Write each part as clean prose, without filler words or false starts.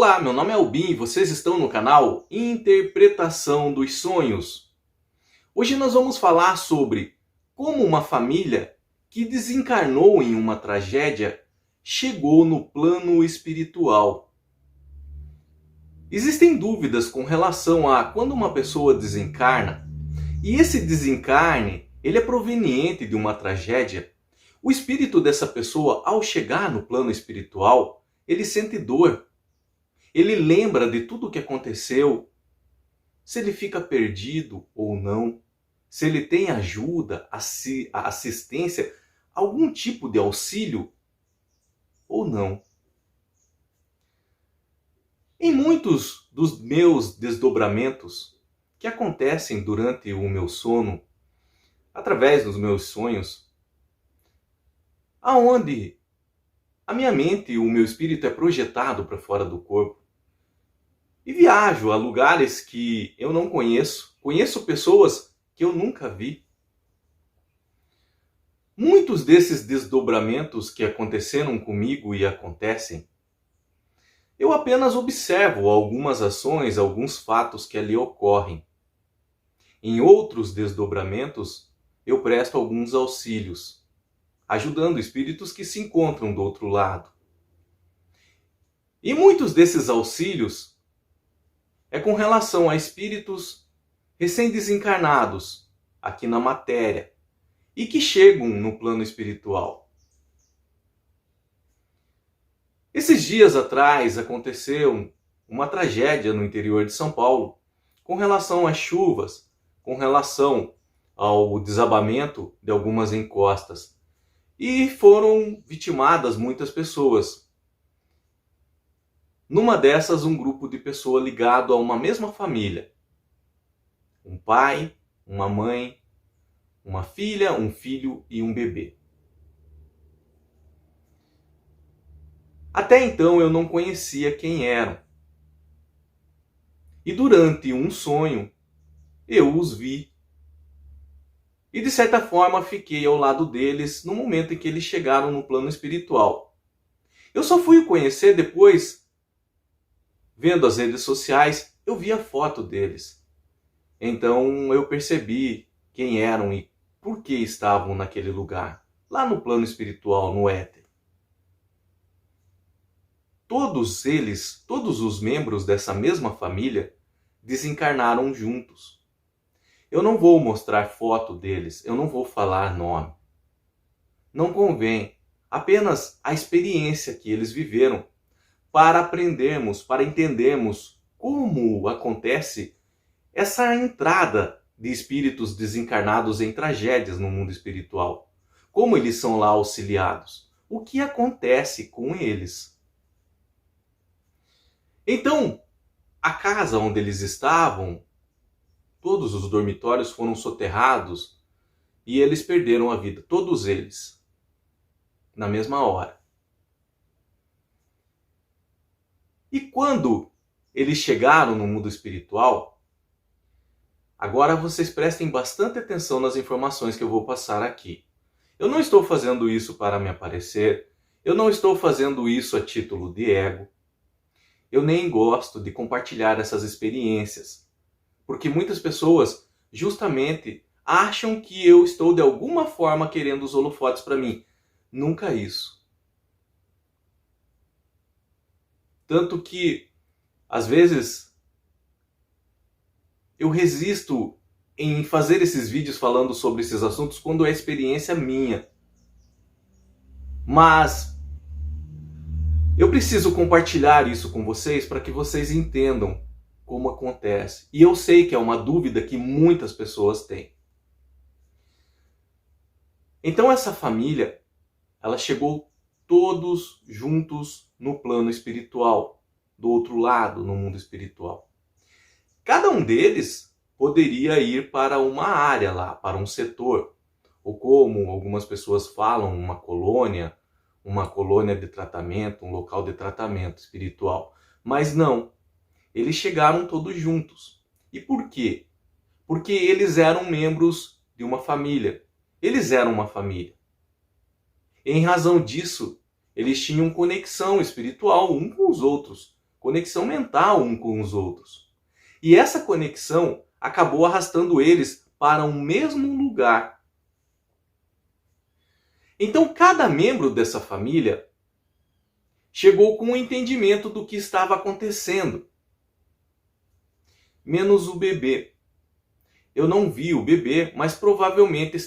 Olá, meu nome é Albin e vocês estão no canal Interpretação dos Sonhos. Hoje nós vamos falar sobre como uma família que desencarnou em uma tragédia chegou no plano espiritual. Existem dúvidas com relação a quando uma pessoa desencarna, e esse desencarne ele é proveniente de uma tragédia. O espírito dessa pessoa, ao chegar no plano espiritual, ele sente dor. Ele lembra de tudo o que aconteceu, se ele fica perdido ou não, se ele tem ajuda, assistência, algum tipo de auxílio ou não. Em muitos dos meus desdobramentos que acontecem durante o meu sono, através dos meus sonhos, aonde a minha mente e o meu espírito é projetado para fora do corpo, e viajo a lugares que eu não conheço, conheço pessoas que eu nunca vi. Muitos desses desdobramentos que aconteceram comigo e acontecem, eu apenas observo algumas ações, alguns fatos que ali ocorrem. Em outros desdobramentos, eu presto alguns auxílios, ajudando espíritos que se encontram do outro lado. E muitos desses auxílios é com relação a espíritos recém-desencarnados aqui na matéria e que chegam no plano espiritual. Esses dias atrás aconteceu uma tragédia no interior de São Paulo com relação às chuvas, com relação ao desabamento de algumas encostas, e foram vitimadas muitas pessoas. Numa dessas, um grupo de pessoas ligado a uma mesma família. Um pai, uma mãe, uma filha, um filho e um bebê. Até então eu não conhecia quem eram. E durante um sonho, eu os vi. E de certa forma fiquei ao lado deles no momento em que eles chegaram no plano espiritual. Eu só fui o conhecer depois. Vendo as redes sociais, eu vi a foto deles. Então eu percebi quem eram e por que estavam naquele lugar, lá no plano espiritual, no éter. Todos eles, todos os membros dessa mesma família, desencarnaram juntos. Eu não vou mostrar foto deles, eu não vou falar nome. Não convém, apenas a experiência que eles viveram, para aprendermos, para entendermos como acontece essa entrada de espíritos desencarnados em tragédias no mundo espiritual. Como eles são lá auxiliados. O que acontece com eles. Então, a casa onde eles estavam, todos os dormitórios foram soterrados e eles perderam a vida. Todos eles. Na mesma hora. E quando eles chegaram no mundo espiritual, agora vocês prestem bastante atenção nas informações que eu vou passar aqui. Eu não estou fazendo isso para me aparecer, eu não estou fazendo isso a título de ego. Eu nem gosto de compartilhar essas experiências, porque muitas pessoas justamente acham que eu estou de alguma forma querendo os holofotes para mim. Nunca isso. Tanto que, às vezes, eu resisto em fazer esses vídeos falando sobre esses assuntos quando é experiência minha. Mas eu preciso compartilhar isso com vocês para que vocês entendam como acontece. E eu sei que é uma dúvida que muitas pessoas têm. Então essa família, ela chegou todos juntos no plano espiritual, do outro lado, no mundo espiritual. Cada um deles poderia ir para uma área lá, para um setor, ou como algumas pessoas falam, uma colônia de tratamento, um local de tratamento espiritual. Mas não, eles chegaram todos juntos. E por quê? Porque eles eram membros de uma família. Eles eram uma família. Em razão disso, eles tinham conexão espiritual uns com os outros, conexão mental um com os outros. E essa conexão acabou arrastando eles para um mesmo lugar. Então, cada membro dessa família chegou com um entendimento do que estava acontecendo, menos o bebê. Eu não vi o bebê, mas provavelmente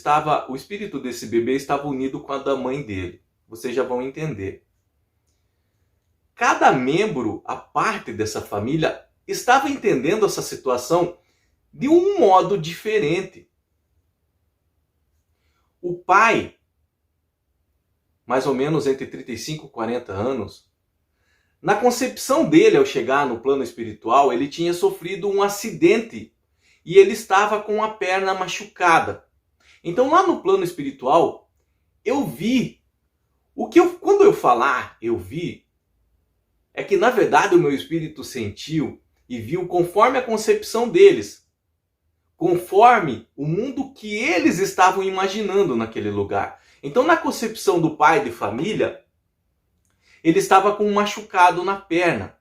o espírito desse bebê estava unido com a da mãe dele. Vocês já vão entender. Cada membro, a parte dessa família, estava entendendo essa situação de um modo diferente. O pai, mais ou menos entre 35 e 40 anos, na concepção dele ao chegar no plano espiritual, ele tinha sofrido um acidente e ele estava com a perna machucada. Então lá no plano espiritual, eu vi, quando eu falar eu vi, é que na verdade o meu espírito sentiu e viu conforme a concepção deles, conforme o mundo que eles estavam imaginando naquele lugar. Então na concepção do pai de família, ele estava com um machucado na perna.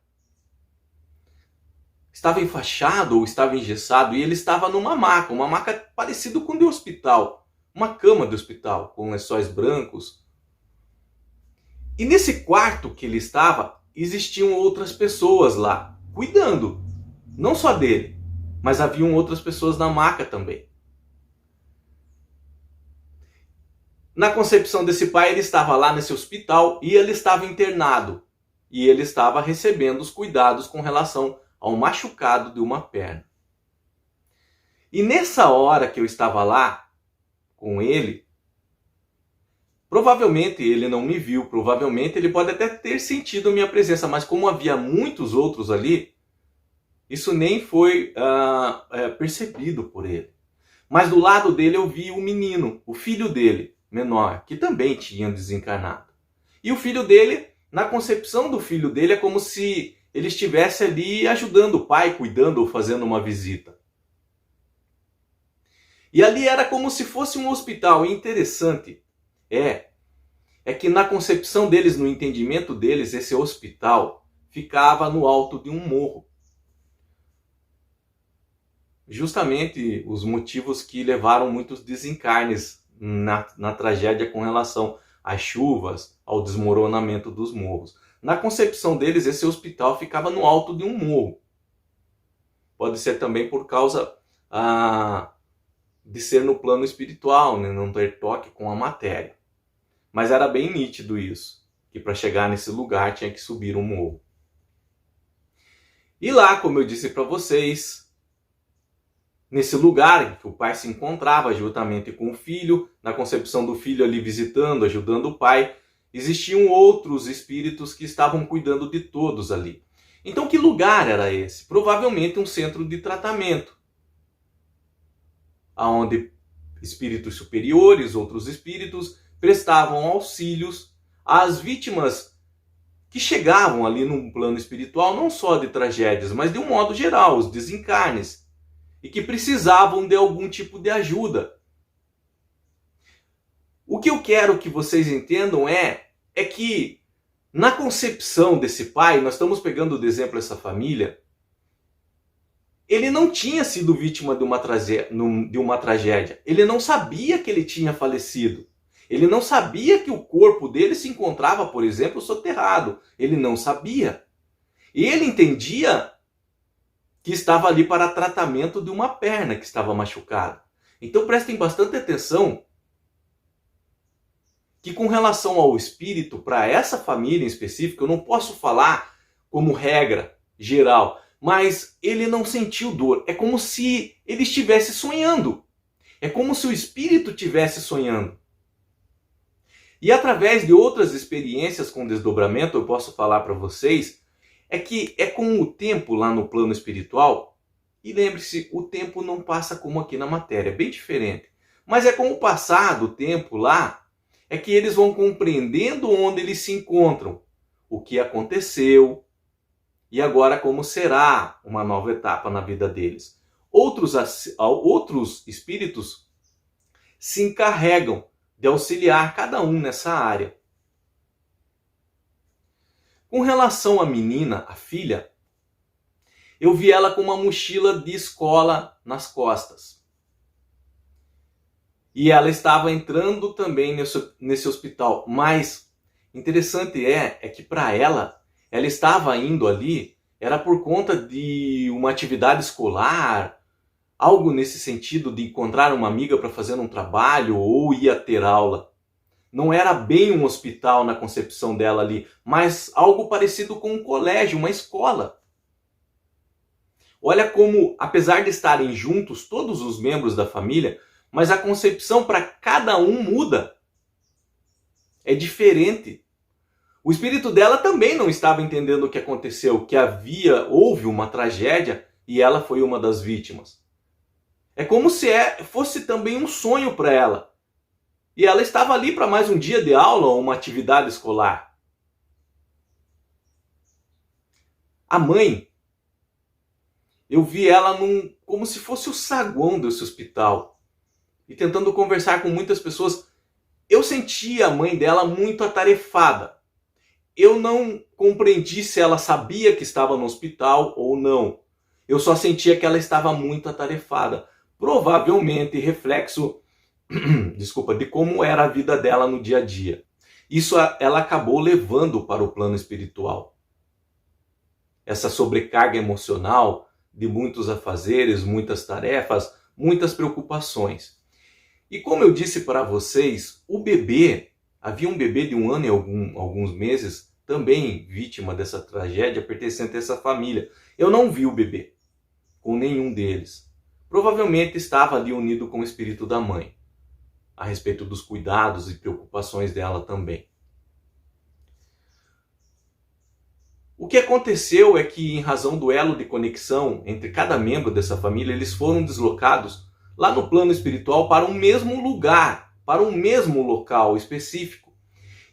Estava enfaixado ou estava engessado e ele estava numa maca parecida com a de hospital, uma cama de hospital, com lençóis brancos. E nesse quarto que ele estava, existiam outras pessoas lá, cuidando, não só dele, mas haviam outras pessoas na maca também. Na concepção desse pai, ele estava lá nesse hospital e ele estava internado. E ele estava recebendo os cuidados com relação ao machucado de uma perna. E nessa hora que eu estava lá com ele, provavelmente ele não me viu, provavelmente ele pode até ter sentido a minha presença, mas como havia muitos outros ali, isso nem foi percebido por ele. Mas do lado dele eu vi o menino, o filho dele, menor, que também tinha desencarnado. E o filho dele, na concepção do filho dele, é como se ele estivesse ali ajudando o pai, cuidando ou fazendo uma visita. E ali era como se fosse um hospital. E interessante é que na concepção deles, no entendimento deles, esse hospital ficava no alto de um morro. Justamente os motivos que levaram muitos desencarnes na tragédia com relação às chuvas, ao desmoronamento dos morros. Na concepção deles, esse hospital ficava no alto de um morro. Pode ser também por causa de ser no plano espiritual, né? Não ter toque com a matéria. Mas era bem nítido isso, que para chegar nesse lugar tinha que subir um morro. E lá, como eu disse para vocês, nesse lugar que o pai se encontrava juntamente com o filho, na concepção do filho ali visitando, ajudando o pai, existiam outros espíritos que estavam cuidando de todos ali. Então que lugar era esse? Provavelmente um centro de tratamento, onde espíritos superiores, outros espíritos, prestavam auxílios às vítimas que chegavam ali no plano espiritual, não só de tragédias, mas de um modo geral, os desencarnes, e que precisavam de algum tipo de ajuda. O que eu quero que vocês entendam é que na concepção desse pai, nós estamos pegando de exemplo essa família, ele não tinha sido vítima de uma tragédia. Ele não sabia que ele tinha falecido. Ele não sabia que o corpo dele se encontrava, por exemplo, soterrado. Ele não sabia. E ele entendia que estava ali para tratamento de uma perna que estava machucada. Então prestem bastante atenção que com relação ao espírito, para essa família em específico, eu não posso falar como regra geral, mas ele não sentiu dor. É como se ele estivesse sonhando. É como se o espírito estivesse sonhando. E através de outras experiências com desdobramento, eu posso falar para vocês, que é com o tempo lá no plano espiritual, e lembre-se, o tempo não passa como aqui na matéria, é bem diferente. Mas é com o passar do tempo lá, é que eles vão compreendendo onde eles se encontram, o que aconteceu, e agora como será uma nova etapa na vida deles. Outros espíritos se encarregam de auxiliar cada um nessa área. Com relação à menina, a filha, Eu vi ela com uma mochila de escola nas costas. E ela estava entrando também nesse hospital. Mas interessante é que para ela estava indo ali, era por conta de uma atividade escolar, algo nesse sentido de encontrar uma amiga para fazer um trabalho ou ia ter aula. Não era bem um hospital na concepção dela ali, mas algo parecido com um colégio, uma escola. Olha como, apesar de estarem juntos todos os membros da família, mas a concepção para cada um muda. É diferente. O espírito dela também não estava entendendo o que aconteceu, que houve uma tragédia e ela foi uma das vítimas. É como se fosse também um sonho para ela. E ela estava ali para mais um dia de aula ou uma atividade escolar. A mãe, eu vi ela como se fosse o saguão desse hospital. E tentando conversar com muitas pessoas, eu senti a mãe dela muito atarefada. Eu não compreendi se ela sabia que estava no hospital ou não. Eu só sentia que ela estava muito atarefada. Provavelmente reflexo de como era a vida dela no dia a dia. Isso ela acabou levando para o plano espiritual. Essa sobrecarga emocional de muitos afazeres, muitas tarefas, muitas preocupações. E como eu disse para vocês, havia um bebê de 1 ano e alguns meses, também vítima dessa tragédia, pertencente a essa família. Eu não vi o bebê com nenhum deles. Provavelmente estava ali unido com o espírito da mãe, a respeito dos cuidados e preocupações dela também. O que aconteceu é que, em razão do elo de conexão entre cada membro dessa família, eles foram deslocados lá no plano espiritual para um mesmo lugar, para um mesmo local específico.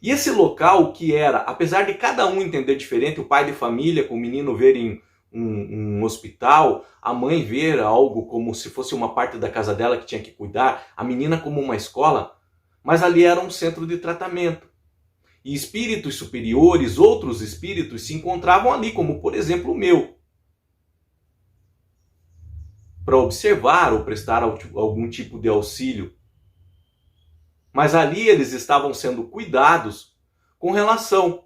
E esse local que era, apesar de cada um entender diferente, o pai de família com o menino ver em um hospital, a mãe ver algo como se fosse uma parte da casa dela que tinha que cuidar, a menina como uma escola, mas ali era um centro de tratamento. E espíritos superiores, outros espíritos, se encontravam ali, como por exemplo o meu, para observar ou prestar algum tipo de auxílio. Mas ali eles estavam sendo cuidados com relação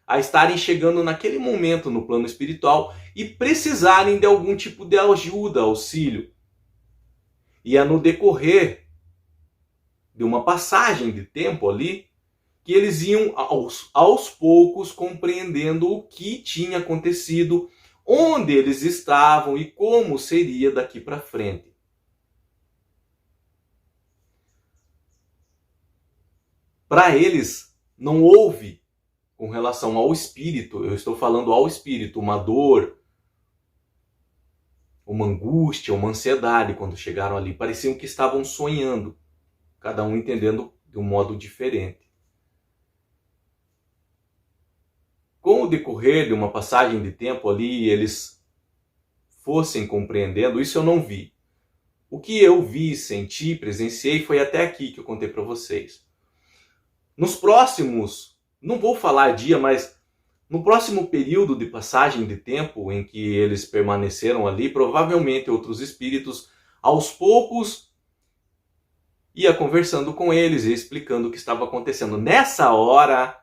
a estarem chegando naquele momento no plano espiritual e precisarem de algum tipo de ajuda, auxílio. E é no decorrer de uma passagem de tempo ali que eles iam aos poucos compreendendo o que tinha acontecido, onde eles estavam e como seria daqui para frente. Para eles não houve, com relação ao espírito, eu estou falando ao espírito, uma dor, uma angústia, uma ansiedade quando chegaram ali. Pareciam que estavam sonhando, cada um entendendo de um modo diferente. Com o decorrer de uma passagem de tempo ali, eles fossem compreendendo, isso eu não vi. O que eu vi, senti, presenciei foi até aqui que eu contei para vocês. Nos próximos, não vou falar dia, mas no próximo período de passagem de tempo em que eles permaneceram ali, provavelmente outros espíritos, aos poucos, ia conversando com eles e explicando o que estava acontecendo. Nessa hora,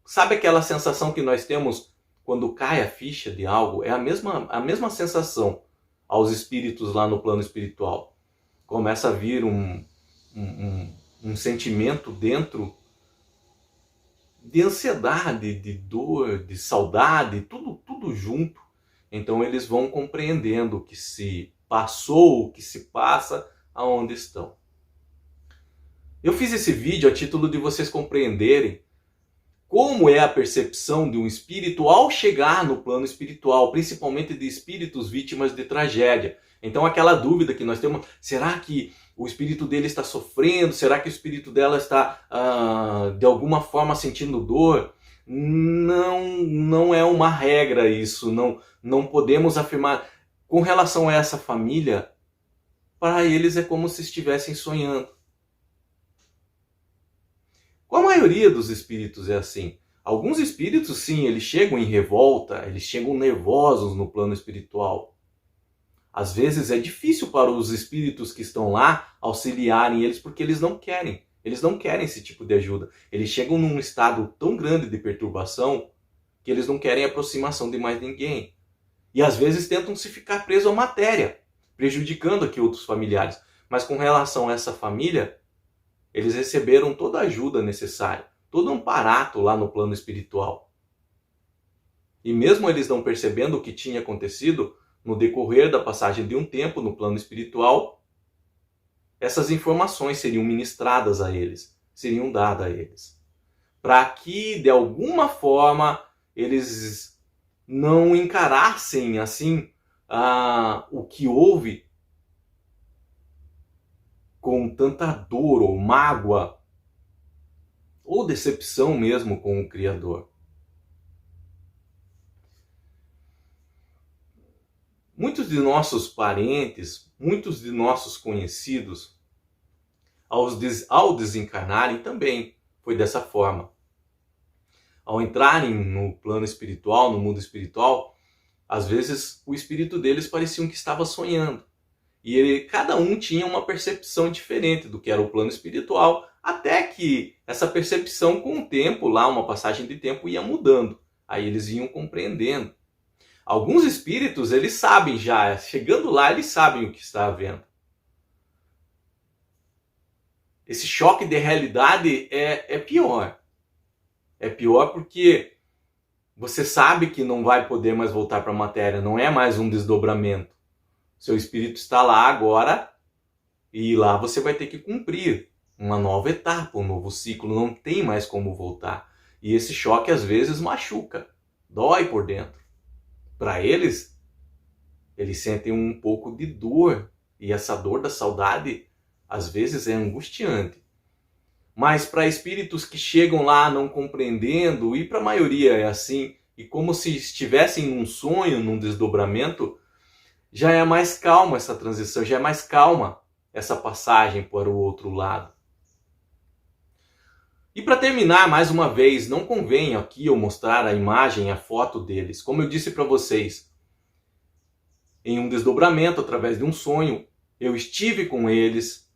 sabe aquela sensação que nós temos quando cai a ficha de algo? É a mesma sensação aos espíritos lá no plano espiritual. Começa a vir um sentimento dentro de ansiedade, de dor, de saudade, tudo junto. Então eles vão compreendendo o que se passou, o que se passa, aonde estão. Eu fiz esse vídeo a título de vocês compreenderem como é a percepção de um espírito ao chegar no plano espiritual, principalmente de espíritos vítimas de tragédia. Então aquela dúvida que nós temos, será que o espírito dele está sofrendo? Será que o espírito dela está de alguma forma sentindo dor? Não é uma regra isso, não podemos afirmar. Com relação a essa família, para eles é como se estivessem sonhando. Com a maioria dos espíritos é assim. Alguns espíritos, sim, eles chegam em revolta, eles chegam nervosos no plano espiritual. Às vezes é difícil para os espíritos que estão lá auxiliarem eles porque eles não querem. Eles não querem esse tipo de ajuda. Eles chegam num estado tão grande de perturbação que eles não querem aproximação de mais ninguém. E às vezes tentam se ficar presos à matéria, prejudicando aqui outros familiares. Mas com relação a essa família, eles receberam toda a ajuda necessária, todo amparato lá no plano espiritual. E mesmo eles não percebendo o que tinha acontecido, no decorrer da passagem de um tempo no plano espiritual, essas informações seriam ministradas a eles, seriam dadas a eles. Para que, de alguma forma, eles não encarassem assim o que houve com tanta dor ou mágoa ou decepção mesmo com o Criador. Muitos de nossos parentes, muitos de nossos conhecidos, ao desencarnarem também foi dessa forma. Ao entrarem no plano espiritual, no mundo espiritual, às vezes o espírito deles parecia que estava sonhando. E cada um tinha uma percepção diferente do que era o plano espiritual, até que essa percepção com o tempo, lá uma passagem de tempo, ia mudando. Aí eles iam compreendendo. Alguns espíritos, eles sabem já, chegando lá, eles sabem o que está havendo. Esse choque de realidade é pior. É pior porque você sabe que não vai poder mais voltar para a matéria, não é mais um desdobramento. Seu espírito está lá agora e lá você vai ter que cumprir uma nova etapa, um novo ciclo, não tem mais como voltar. E esse choque às vezes machuca, dói por dentro. Para eles sentem um pouco de dor e essa dor da saudade às vezes é angustiante. Mas para espíritos que chegam lá não compreendendo, e para a maioria é assim, e como se estivessem num sonho, num desdobramento, já é mais calma essa transição, já é mais calma essa passagem para o outro lado. E para terminar, mais uma vez, não convém aqui eu mostrar a imagem, a foto deles. Como eu disse para vocês, em um desdobramento, através de um sonho, eu estive com eles,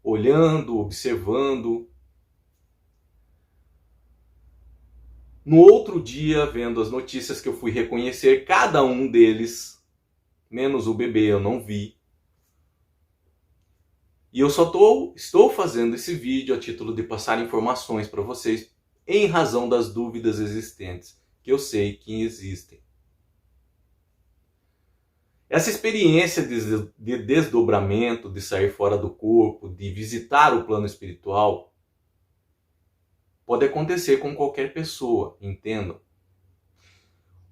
olhando, observando. No outro dia, vendo as notícias que eu fui reconhecer cada um deles, menos o bebê, eu não vi. E eu só estou fazendo esse vídeo a título de passar informações para vocês em razão das dúvidas existentes, que eu sei que existem. Essa experiência de desdobramento, de sair fora do corpo, de visitar o plano espiritual, pode acontecer com qualquer pessoa, entendam.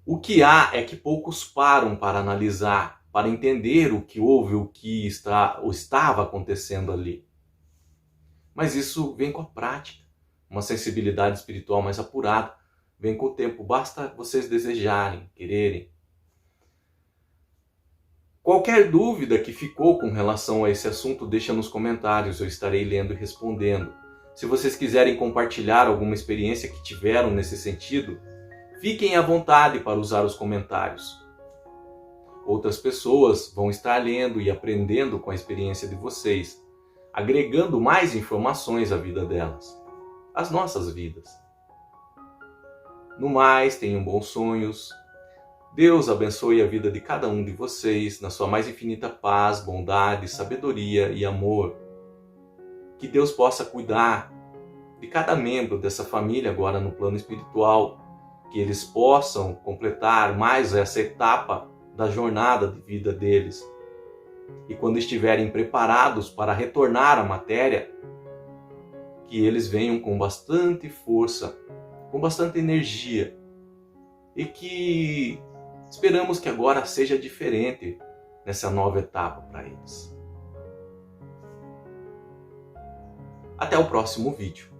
O que há é que poucos param para analisar, para entender o que houve, o que estava acontecendo ali. Mas isso vem com a prática, uma sensibilidade espiritual mais apurada, vem com o tempo, basta vocês desejarem, quererem. Qualquer dúvida que ficou com relação a esse assunto, deixa nos comentários, eu estarei lendo e respondendo. Se vocês quiserem compartilhar alguma experiência que tiveram nesse sentido, fiquem à vontade para usar os comentários. Outras pessoas vão estar lendo e aprendendo com a experiência de vocês, agregando mais informações à vida delas, às nossas vidas. No mais, tenham bons sonhos. Deus abençoe a vida de cada um de vocês na sua mais infinita paz, bondade, sabedoria e amor. Que Deus possa cuidar de cada membro dessa família agora no plano espiritual, que eles possam completar mais essa etapa da jornada de vida deles. E quando estiverem preparados para retornar à matéria, que eles venham com bastante força, com bastante energia, e que esperamos que agora seja diferente nessa nova etapa para eles. Até o próximo vídeo.